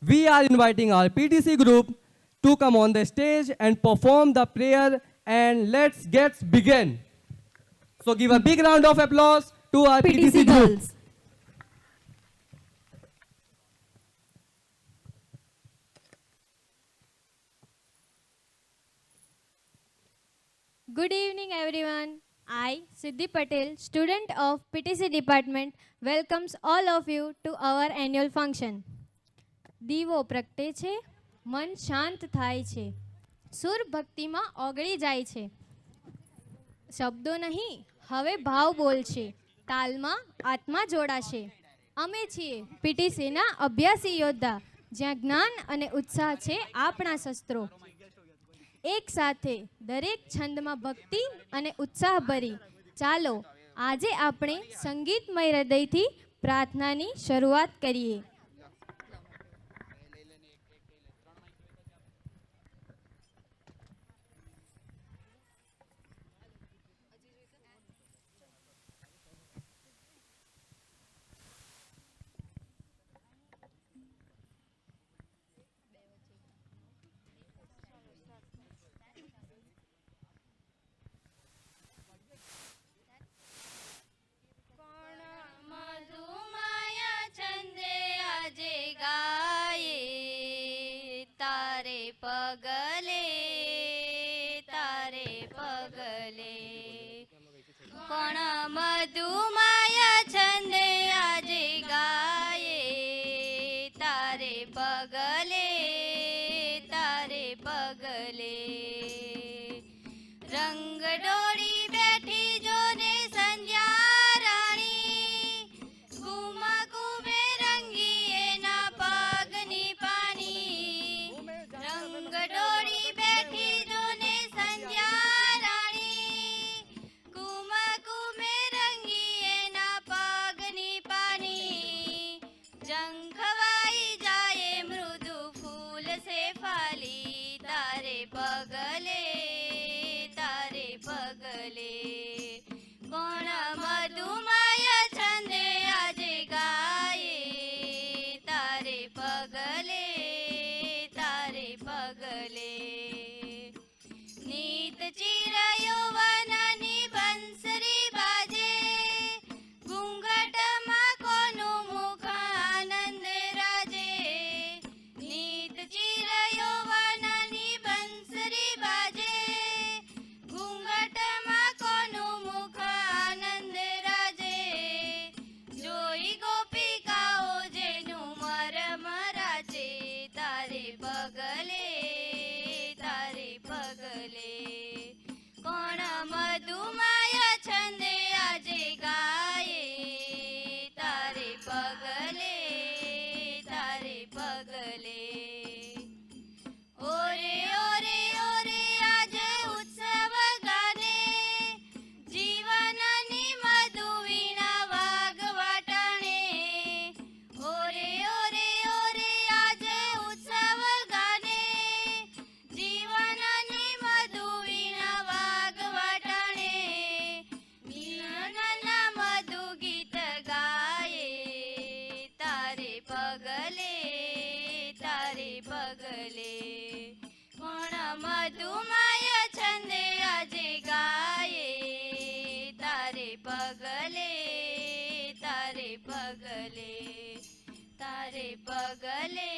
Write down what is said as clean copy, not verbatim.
we are inviting our PTC group to come on the stage and perform the prayer, and let's get begin. So give a big round of applause to our PTC PTC group. girls. Good evening, everyone. I, Siddhi Patel, student of PTC department, welcomes all of you to our annual function. દીવો પ્રગટે છે, મન શાંત થાય છે, સુર ભક્તિમાં ઓગળી જાય છે. શબ્દો નહીં, હવે ભાવ બોલશે, તાલમાં આત્મા જોડાશે. અમે છીએ પીટીસીના અભ્યાસી યોદ્ધા, જ્યાં જ્ઞાન અને ઉત્સાહ છે આપણા શસ્ત્રો. એક સાથે દરેક છંદમાં ભક્તિ અને ઉત્સાહ ભરી ચાલો આજે આપણે સંગીતમય હૃદયથી પ્રાર્થનાની શરૂઆત કરીએ. પગલે તારે પગલે કોણ મધુમાયા છંદે આજે ગાયે તારે પગલે રંગ ડોળી બેઠી જોને સંધ્યા રાણી કુમા કુમે રંગી એના પગની પાણી રંગ ડોળી બેઠી જોને સંધ્યા રાણી કુમા કુમે રંગી એના પગની પાણી ઝંખવાઈ જાય મૃદુ ફૂલ સે ફાલી તારે પગલે કોણ મધુમાયા છંદે આજે ગાયે તારે પગલે નીત ચિરયો વનની બંસરી બાજે ઘૂંઘટમાં કોનું મુખ આનંદ રાજે નીત ચિરયો વનની બંસરી બાજે ઘૂંઘટમાં કોનું મુખ આનંદ રાજે જોઈ ગોપિકાઓ જેનું મરમ રાજે તારે પગલે કોણ મધુમાયા છંદે આજે ગાયે તારે પગલે ઓરે ઓરે ઓરે આજે ઉત્સવ ગાને જીવનની મધુ વીણા વાગવાટાણે ઓરે ઓરે ઓરે આજે ઉત્સવ ગાને જીવનની મધુ વીણા વાગવાટાણે મિલનના મધુ ગીત ગાયે તારે પગલે કોણ મધુમાયા છંદે આજે ગાયે તારે પગલે તારે પગલે